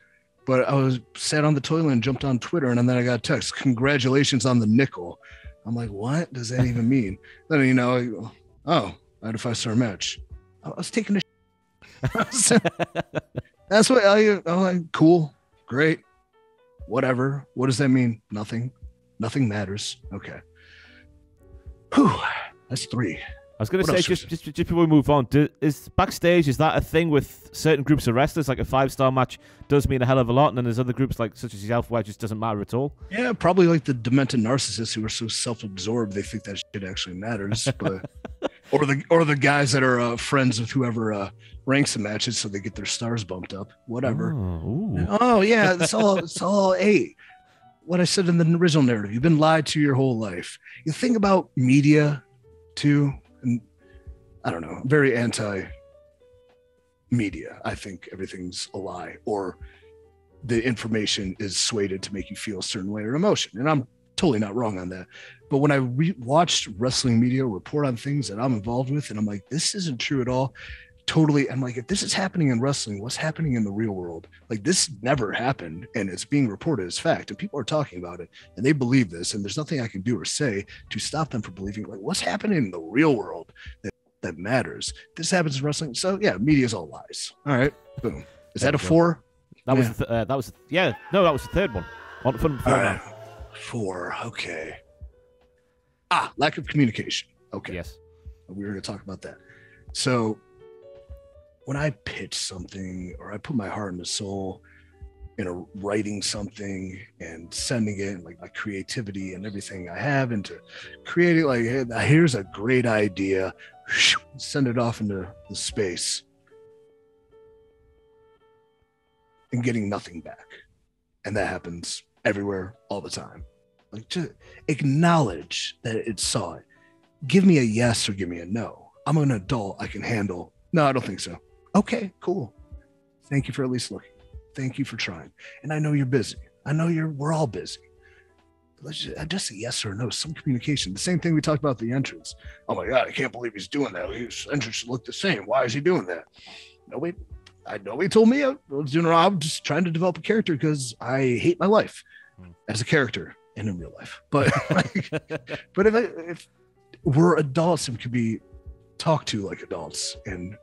But I sat on the toilet and jumped on Twitter, and then I got a text, congratulations on the nickel. I'm like, what does that even mean? Then, I go, oh, I had a 5-star match. I was taking a That's what I'm like, cool, great, whatever. What does that mean? Nothing matters. Okay. Whew, that's 3. I was going to say, just before we move on, is backstage, is that a thing with certain groups of wrestlers? Like a 5-star match does mean a hell of a lot, and then there's other groups like such as yourself where it just doesn't matter at all? Yeah, probably like the demented narcissists who are so self-absorbed they think that shit actually matters. But or the guys that are friends with whoever ranks the matches so they get their stars bumped up. Whatever. Oh yeah, it's all hey. What I said in the original narrative, you've been lied to your whole life. You think about media too. And I don't know, I'm very anti-media. I think everything's a lie, or the information is swayed to make you feel a certain way or emotion. And I'm totally not wrong on that. But when I watched wrestling media report on things that I'm involved with, and I'm like, this isn't true at all. Totally. I'm like, if this is happening in wrestling, what's happening in the real world? Like, this never happened, and it's being reported as fact, and people are talking about it, and they believe this, and there's nothing I can do or say to stop them from believing. Like, what's happening in the real world that matters? This happens in wrestling. So yeah, media's all lies. All right, boom. Is that a 4? That was that was the third one. On 4. Okay. Lack of communication. Okay. Yes. We were going to talk about that. So when I pitch something, or I put my heart and soul into writing something and sending it, and like my creativity and everything I have into creating, like, hey, here's a great idea, send it off into the space, and getting nothing back. And that happens everywhere all the time. Like, just acknowledge that it saw it. Give me a yes or give me a no. I'm an adult. I can handle. No, I don't think so. Okay, cool. Thank you for at least looking. Thank you for trying. And I know you're busy. I know we're all busy. Let's just a yes or a no, some communication. The same thing we talked about the entrance. Oh my God, I can't believe he's doing that. His entrance looked the same. Why is he doing that? Nobody told me I was doing it. I'm just trying to develop a character because I hate my life as a character and in real life. But but if we're adults and could be talked to like adults, and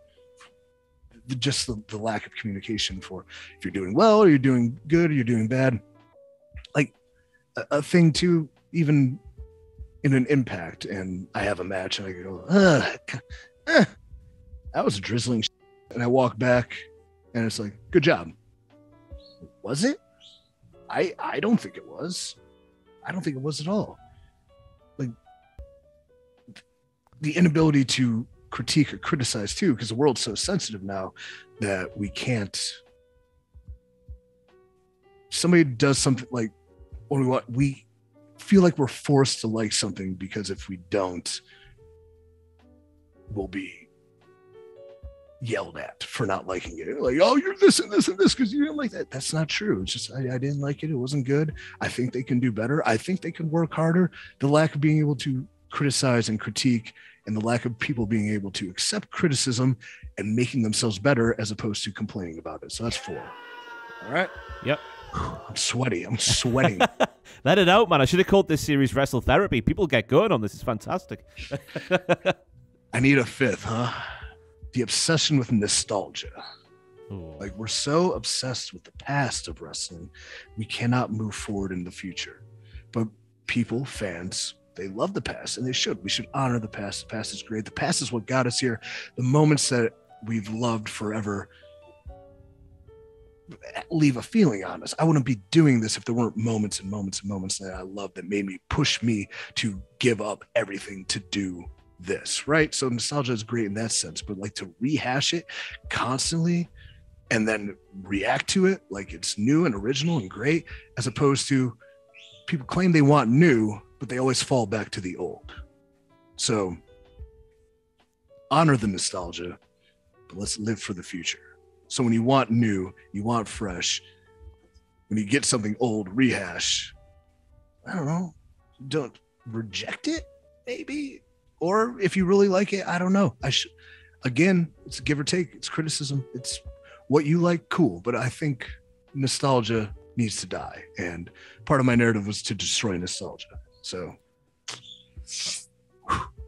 just the lack of communication for if you're doing well or you're doing good or you're doing bad, like a thing too, even in an Impact, and I have a match and I go, that was drizzling shit. And I walk back and it's like, good job. Was it? I don't think it was. I don't think it was at all. Like, the inability to critique or criticize too, because the world's so sensitive now that we can't. Somebody does something like, we feel like we're forced to like something, because if we don't, we'll be yelled at for not liking it. Like, oh, you're this and this and this because you didn't like that. That's not true. It's just I didn't like it. It wasn't good. I think they can do better. I think they can work harder. The lack of being able to criticize and critique, and the lack of people being able to accept criticism and making themselves better as opposed to complaining about it. So that's 4. All right. Yep. I'm sweaty. I'm sweating. Let it out, man. I should have called this series Wrestle Therapy. People get going on this. It's fantastic. I need a 5th, huh? The obsession with nostalgia. Ooh. Like, we're so obsessed with the past of wrestling, we cannot move forward in the future. But people, fans, they love the past, and they should. We should honor the past. The past is great. The past is what got us here. The moments that we've loved forever leave a feeling on us. I wouldn't be doing this if there weren't moments and moments and moments that I love that made me push me to give up everything to do this, right? So nostalgia is great in that sense, but like to rehash it constantly and then react to it like it's new and original and great, as opposed to people claim they want new, but they always fall back to the old. So honor the nostalgia, but let's live for the future. So when you want new, you want fresh, when you get something old, rehash, I don't know, don't reject it, maybe. Or if you really like it, I don't know. Again, it's give or take. It's criticism. It's what you like, cool. But I think nostalgia needs to die. And part of my narrative was to destroy nostalgia. So,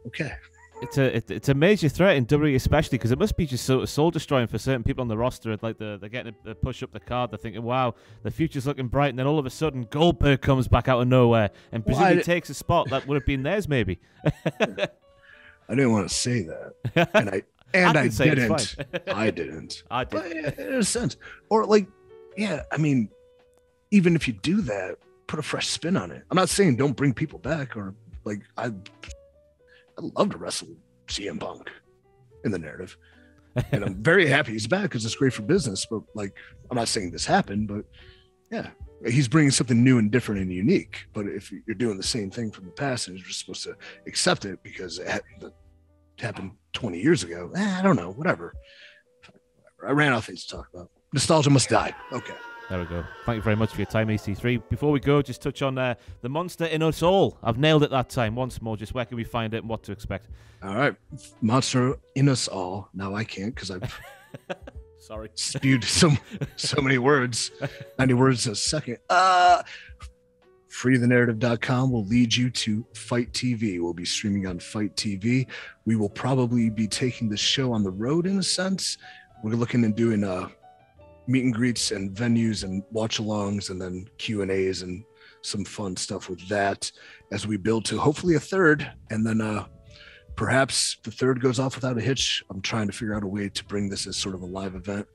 okay. It's a major threat in WWE, especially because it must be just sort of soul destroying for certain people on the roster. Like they're getting a push up the card. They're thinking, "Wow, the future's looking bright," and then all of a sudden, Goldberg comes back out of nowhere and presumably takes a spot that would have been theirs, maybe. I didn't want to say that, and I didn't. I didn't. I did. But in a sense, or like, yeah. I mean, even if you do that, put a fresh spin on it. I'm not saying don't bring people back, or like I'd love to wrestle CM Punk in the narrative, and I'm very happy he's back because it's great for business. But like, I'm not saying this happened, but yeah, he's bringing something new and different and unique. But if you're doing the same thing from the past and you're just supposed to accept it because it happened 20 years ago, I don't know, whatever. I ran out of things to talk about. Nostalgia must die. Okay. There we go. Thank you very much for your time, EC3. Before we go, just touch on the monster in us all. I've nailed it that time. Once more, just where can we find it and what to expect? All right. Monster in us all. Now I can't because I've sorry spewed so many words. 90 words a second. freethenarrative.com will lead you to Fight TV. We'll be streaming on Fight TV. We will probably be taking the show on the road in a sense. We're looking at doing meet and greets and venues and watch alongs and then Q&As and some fun stuff with that as we build to hopefully a third. And then perhaps the third goes off without a hitch. I'm trying to figure out a way to bring this as sort of a live event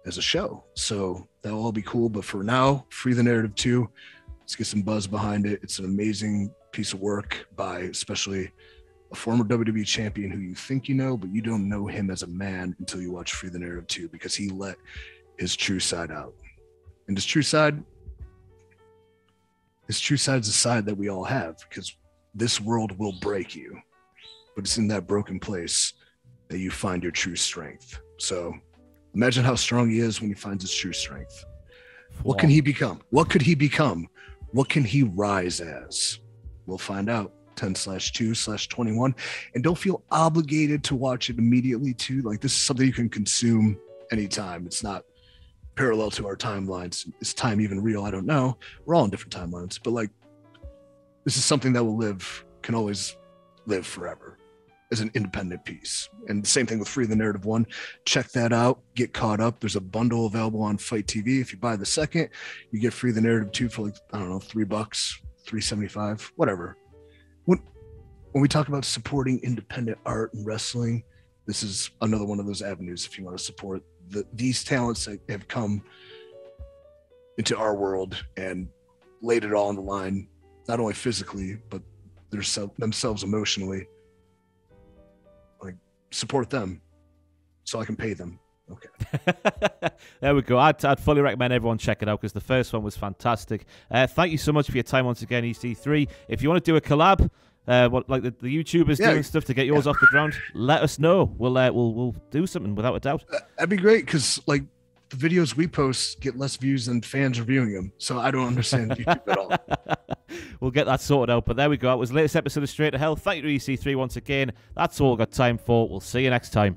as a show. So that'll all be cool. But for now, Free the Narrative 2, let's get some buzz behind it. It's an amazing piece of work by especially a former WWE champion who you think you know, but you don't know him as a man until you watch Free the Narrative 2, because he let his true side out. And his true side is the side that we all have, because this world will break you, but it's in that broken place that you find your true strength. So imagine how strong he is when he finds his true strength. What can he become? What could he become? What can he rise as? We'll find out. 10/2/21. And don't feel obligated to watch it immediately too. Like, this is something you can consume anytime. It's not parallel to our timelines. Is time even real? I don't know. We're all in different timelines, but like, this is something that can always live forever as an independent piece. And the same thing with Free the Narrative 1. Check that out. Get caught up. There's a bundle available on Fight TV. If you buy the second, you get Free the Narrative 2 for like, I don't know, $3, $3.75, whatever. When we talk about supporting independent art and wrestling, this is another one of those avenues if you want to support these talents that have come into our world and laid it all on the line, not only physically, but themselves emotionally. Like, support them so I can pay them. Okay. There we go. I'd fully recommend everyone check it out because the first one was fantastic. Thank you so much for your time once again, EC3. If you want to do a collab, like the YouTubers doing stuff to get yours off the ground, let us know. We'll do something without a doubt. That'd be great, because like the videos we post get less views than fans reviewing them, so I don't understand YouTube at all. We'll get that sorted out. But there we go. That was the latest episode of Straight to Hell. Thank you to EC3 once again. That's all I've got time for. We'll see you next time.